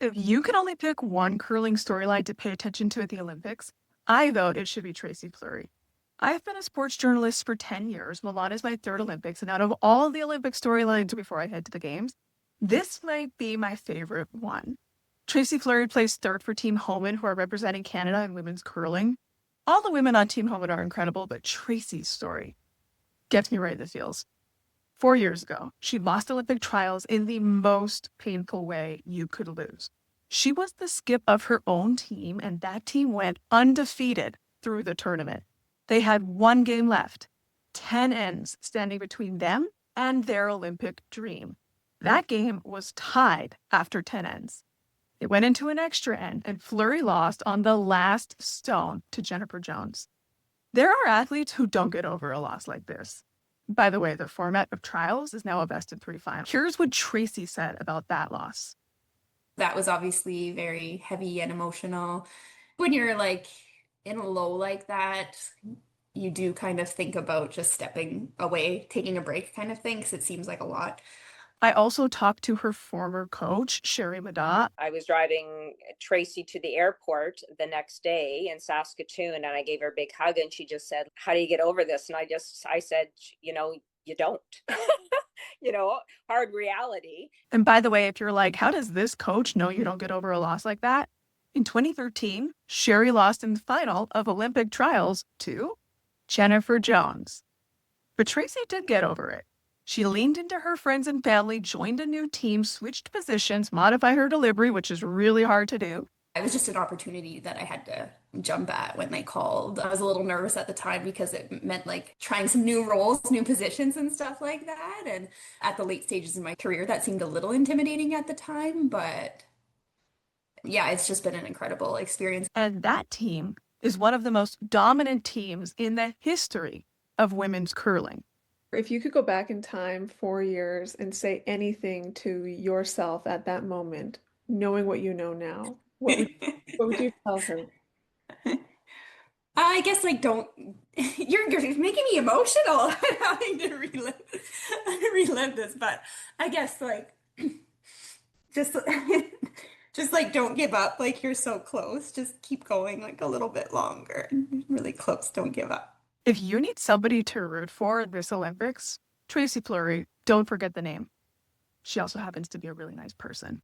If you could only pick one curling storyline to pay attention to at the Olympics, I vote it should be Tracy Fleury. I've been a sports journalist for 10 years. Milan is my third Olympics, and out of all the Olympic storylines before I head to the games, this might be my favorite one. Tracy Fleury plays third for Team Homan, who are representing Canada in women's curling. All the women on Team Homan are incredible, but Tracy's story gets me right in the feels. 4 years ago, she lost Olympic trials in the most painful way you could lose. She was the skip of her own team, and that team went undefeated through the tournament. They had one game left, 10 ends standing between them and their Olympic dream. That game was tied after 10 ends. It went into an extra end, and Fleury lost on the last stone to Jennifer Jones. There are athletes who don't get over a loss like this. By the way, the format of trials is now a best of three final. Here's what Tracy said about that loss. That was obviously very heavy and emotional. When you're like in a low like that, you do kind of think about just stepping away, taking a break kind of thing, because it seems like a lot. I also talked to her former coach, Sherry Maddaw. I was driving Tracy to the airport the next day in Saskatoon, and I gave her a big hug, and she just said, "How do you get over this?" And I said, you don't. Hard reality. And by the way, if you're like, how does this coach know you don't get over a loss like that? In 2013, Sherry lost in the final of Olympic trials to Jennifer Jones. But Tracy did get over it. She leaned into her friends and family, joined a new team, switched positions, modified her delivery, which is really hard to do. It was just an opportunity that I had to jump at when they called. I was a little nervous at the time because it meant like trying some new roles, new positions and stuff like that. And at the late stages in my career, that seemed a little intimidating at the time, but yeah, it's just been an incredible experience. And that team is one of the most dominant teams in the history of women's curling. If you could go back in time 4 years and say anything to yourself at that moment, knowing what you know now, what would you tell her? I guess like don't you're making me emotional having to relive this, but I guess like just just like don't give up, like you're so close. Just keep going like a little bit longer. Really close, don't give up. If you need somebody to root for this Olympics, Tracy Fleury, don't forget the name. She also happens to be a really nice person.